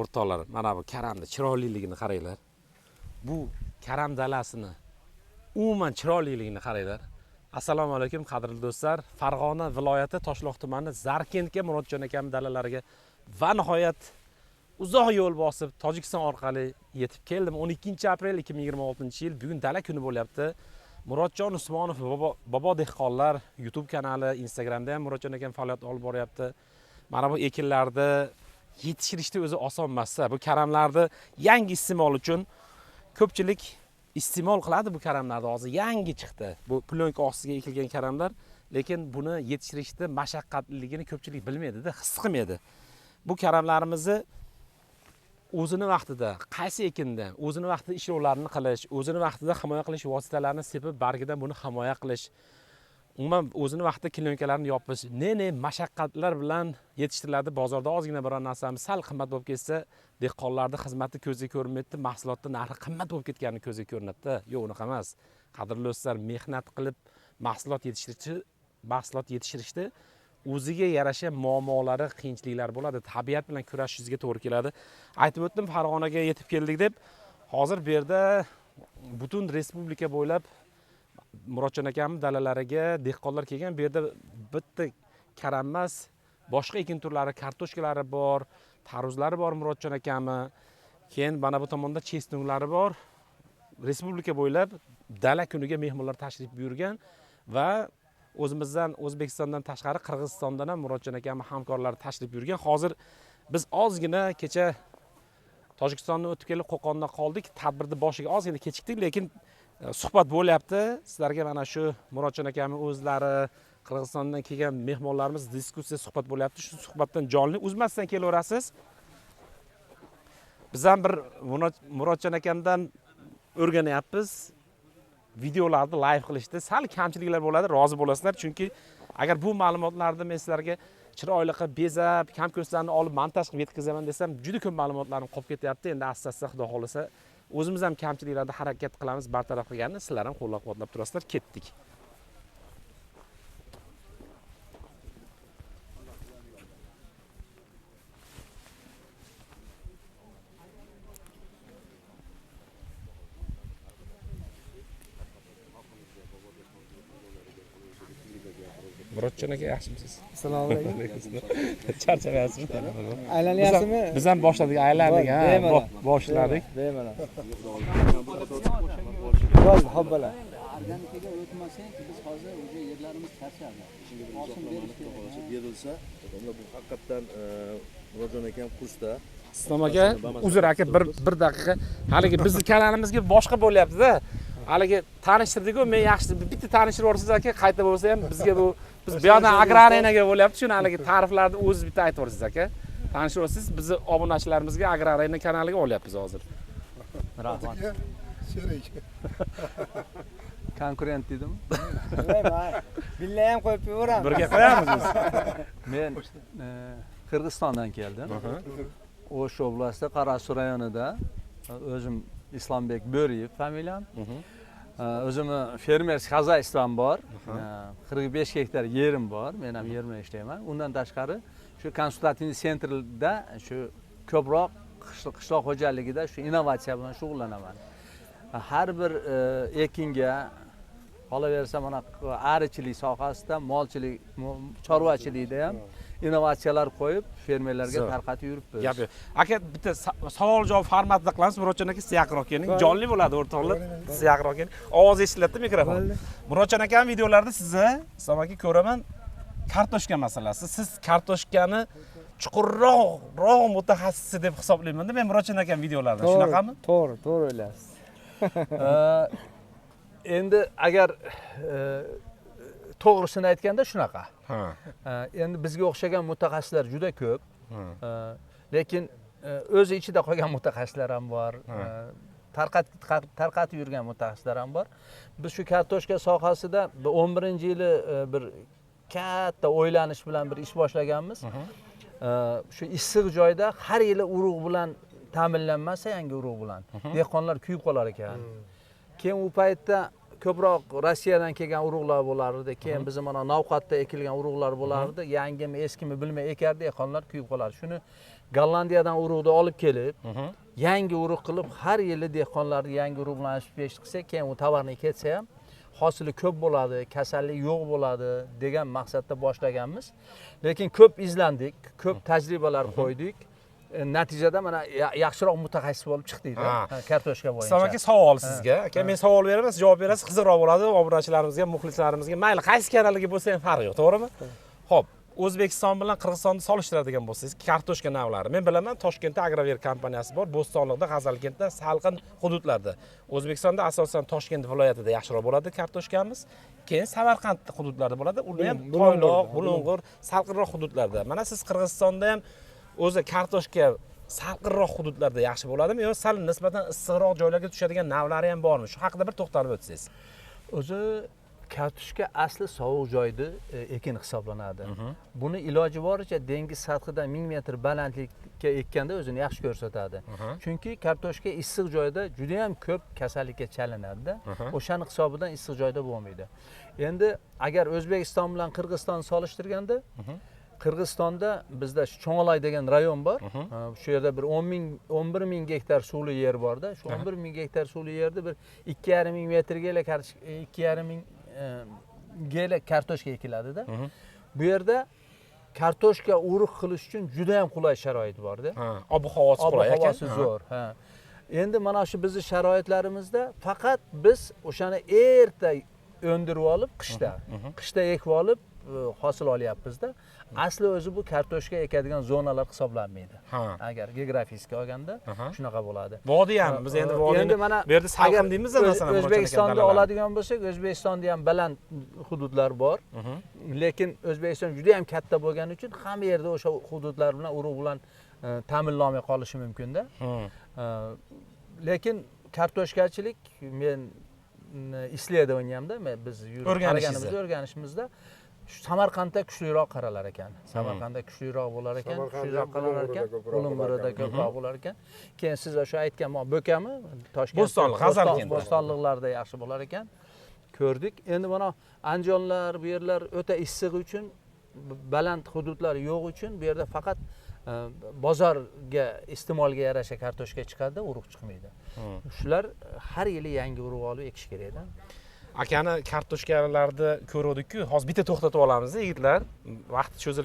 o'rtoqlar, mana bu karamni chiroyliligini qaranglar. Bu karam dalasini umuman chiroyliligini qaranglar. Assalomu alaykum qadrli do'stlar. Farg'ona viloyati Toshloq tumani Zarkentga Murodjon akam dalalariga va nihoyat uzoq yo'l bosib Tojikiston orqali yetib keldim. 12 aprel 2026-yil bugun dala kuni bo'lyapti. Murodjon Usmonov Bobo dehqonlar YouTube kanali, Instagramda ham Murodjon akam faoliyat olib boryapti. Mana bu ekinlarda yetishtirishni o'zi oson emas. Bu karamlarni yangi iste'mol uchun ko'pchilik iste'mol qiladi bu karamlarni. Hozir yangi chiqdi. Bu plyonka ostiga ekilgan karamlar, lekin buni yetishtirishni mashaqqatliligini ko'pchilik bilmaydi-da, his qilmaydi. Bu karamlarimizni o'zini vaqtida, qaysi ekinda, o'zini vaqtida ishlovlarni qilish, o'zini vaqtida himoya qilish vositalarini sepib, bargidan buni himoya qilish, umuman o'zini vaqtida klyonkalarni yopish, ne mashaqqatlar bilan yetishtiriladi. Bozorda ozgina biror narsamiz sal qimmat bo'lib ketsa, dehqonlarning xizmati ko'zga ko'rinmaydi, mahsulotning narxi qimmat bo'lib ketgani ko'zga ko'rinadi. Yo'q, unaqa emas. Qadrli do'stlar, mehnat qilib mahsulot yetishtirishda o'ziga yarasha muammolari, qiyinchiliklar bo'ladi. Tabiat bilan kurashishingizga to'g'ri keladi. Aytib o'tdim, Farg'onaga yetib keldik deb. Hozir bu yerda butun respublika bo'ylab Murodjon akamning dalalariga dehqonlar kelgan. Bu yerda bitta karam emas, boshqa ekin turlari, kartoshkalari bor, tarvuzlari bor Murodjon akamning. Keyin mana bu tomonda chesnuklari bor. Respublika bo'ylab dala kuniga mehmonlar tashrif buyurgan va o'zimizdan, O'zbekistondan tashqari Qirg'izistondan ham Murodjon akamning hamkorlari tashrif buyurgan. Hozir biz ozgina kecha Tojikistonni o'tib kelib Qo'qonda qoldik. Tadbirning boshiga ozgina kechikdik, lekin suhbat bo'lyapti. Sizlarga mana shu Murodjon akamning o'zlari, Qirg'izistondan kelgan mehmonlarimiz diskussiya suhbat bo'lyapti. Shu suhbatdan jonli uzmasdan kelaverasiz. Biz ham bir Murodjon akamdan o'rganyapmiz. Videolarni live qilishda sal kamchiliklar bo'ladi, rozi bo'lasizlar, chunki agar bu ma'lumotlarni men sizlarga chiroyli qilib bezab, kam ko'rsatlarni olib montaj qilib yetkazaman desam, juda ko'p ma'lumotlarim qolib ketyapti. Endi asta-asta Xudo xolasa o'zimiz ham kamchiliklarni harakat qilamiz, bartaraf qilganni sizlar ham qo'llab-quvvatlab turasizlar. Ketdik. Murodjon aka, yaxshimisiz? Assalomu alaykum. Charchamayapsizmi? Aylanyapsizmi? Biz ham boshladik, aylandik, ha, boshladik. Bemalol. Bo'ldi, hoppala. Organikaga o'tmasang, biz hozir o'sha yerlarimiz charchadi. Hosil berilsa, bu haqiqatdan Murodjon akam kursda. Islom aka, uzr aka, bir daqiqa. Haligi bizning kanalimizga boshqa bo'lyapti-da. Haligi tanishtirdik-ku, men yaxshi bitta tanishtirib yuborsiz aka, qayta bo'lsa ham bizga bu biz bu yoqdan agrarinaga bo'lyapti, shuni haligi ta'riflarni o'zingiz bitta aytib yuborsiz aka. Tanishib yuborsiz, bizni obunachilarimizga agrarina kanaliga olyapmiz hozir. Rahmat. Konkurent dedimi? Billa ham qo'yib yuboramiz. Birga qo'yamiz biz. Men Qirg'izistondan keldim. O'sh oblastida Qarasuv rayonida o'zim Islombek Bo'riyev familiyam. O'zimni fermerskiy xozaystvom bor. 45 gektar yerim bor. Men ham yer bilan ishlayman. Undan tashqari shu konsultativ sentrda shu ko'proq qishloq xo'jaligida shu innovatsiya bilan shug'ullanaman. Har bir ekinga qolaversa mana arichilik sohasida, molchilik, chorvachilikda ham innovatsiyalar qo'yib, fermerlarga tarqatib yuribmiz. Gap yo'q. Aka, bitta savol-javob formatida qilamiz. Murodjon aka, siz yaqinroq keling. Jonli bo'ladi o'rtoqlar. Siz yaqinroq keling. Ovoz eshitiladimi mikrofon? Murodjon akaning videolarida sizni, Islom aka, ko'raman, kartoshka masalasi. Siz kartoshkani chuqurroq mutaxassisi deb hisoblayman-da men Murodjon akaning videolarida. Shunaqami? To'g'ri o'ylaysiz. Endi agar to'g'risini aytganda shunaqa. Endi bizga o'xshagan mutaxassislar juda ko'p. Lekin o'zi ichida qolgan mutaxassislar ham bor. Tarqatib yurgan mutaxassislar ham bor. Biz shu kartoshka sohasida 11-yili bir katta o'ylanish bilan bir ish boshlaganmiz. Shu issiq joyda har yili urug' bilan ta'minlanmasa, yangi urug' bilan dehqonlar kuyib qolar ekan. Keyin u paytda ko'proq Rossiyadan kelgan urug'lar bo'lardi. Keyin bizim mana Navqatda ekilgan urug'lar bo'lardi. Yangimi, eskimi bilmay ekardi, dehqonlar kuyib qolardi. Shuni Gollandiyadan urug'ni olib kelib, yangi urug' qilib har yili dehqonlarni yangi urug' bilan pesh qilsa, keyin u tovarni ketsa ham hosili ko'p bo'ladi, kasallik yo'q bo'ladi degan maqsadda boshlaganmiz. Lekin ko'p izlandik, ko'p tajribalar qo'ydik. Natijada mana yaxshiroq mutaxassis bo'lib chiqdik kartoshka bo'yicha. Islom aka, savol sizga. Aka, men savol beraman, siz javob berasiz, qiziqroq bo'ladi obunachilarimizga, muxlislarimizga. Mayli, qaysi kanaliga bo'lsa ham farqi yo'q, to'g'rimi? Xo'p, O'zbekiston bilan Qirg'izistonni solishtiradigan bo'lsangiz, kartoshka navlari. Men bilaman, Toshkentda Agrover kompaniyasi bor, Bo'stonliqda, G'azalkentda, salqin hududlarda. O'zbekistonda asosan Toshkent viloyatida yaxshiroq bo'ladi kartoshkamiz. Keyin Samarqand hududlarida bo'ladi. Unda ham Toyloq, Bulung'ur, salqinroq hududlarda. Mana siz Qirg'izistonda ham o'zi kartoshka salqinroq hududlarda yaxshi bo'ladimi yo sal nisbatan issiqroq joylarga tushadigan navlari ham bormi? Shu haqida bir to'xtalib o'tsangiz. O'zi kartoshka asli sovuq joyda ekin hisoblanadi. Buni iloji boricha dengiz sathidan 1000 metr balandlikka ekkanda o'zini yaxshi ko'rsatadi. Chunki kartoshka issiq joyda juda ham ko'p kasallikka chalinadi. O'shaning hisobidan issiq joyda bo'lmaydi. Endi agar O'zbekiston bilan Qirg'izistonni solishtirganda, Qirg'izistonda bizda Cho'ng'alay degan rayon bor. Shu yerda bir 11 ming gektar suvli yer borda. Shu 11 ming gektar suvli yerda bir 2,5 ming metrga 2,5 ming gela kartoshka ekiladida. Bu yerda kartoshka urug' qilish uchun juda ham qulay sharoit borda. Ob-havosi qulay ekan. Ob-havosi zo'r, Endi mana shu bizning sharoitlarimizda faqat biz o'shani erta o'ndirib olib, qishda ekib olib hosil olyapmizda. Asli o'zi bu kartoshka ekadigan zonalar hisoblanmaydi. Agar geografik olganda shunaqa bo'ladi. Vodiy ham biz endi vodiyni bu yerda salqin deymiz masalan. O'zbekistonda oladigan bo'lsak, O'zbekistonda ham baland hududlar bor. Lekin O'zbekiston juda ham katta bo'lgani uchun hamma yerda o'sha hududlar bilan urug' bilan ta'minlanmay qolishi mumkin-da. Lekin kartoshkachilik men исследованиямda biz o'rganishimizda Samarqandda kuchliroq qaralar ekan. Samarqandda kuchliroq bo'lar ekan, kuchliroq qaralar ekan, Bulung'urda ko'proq bo'lar ekan. Keyin siz o'sha aytgan Bo'kami, Toshkent, Bo'stonliq, G'azalkent, Bo'stonliqlarda yaxshi bo'lar ekan. Ko'rdik. Endi mana Andijonlar, bu yerlar o'ta issiq uchun, baland hududlar yo'q uchun bu yerda faqat bozorga iste'molga yarasha kartoshka chiqadi, urug' chiqmaydi. Shular har yili yangi urug' olib ekish kerak-da. Akani kartoshkalarni ko'rdik-ku, hozir bitta to'xtatib olamiz, yigitlar. Vaqt cho'zilib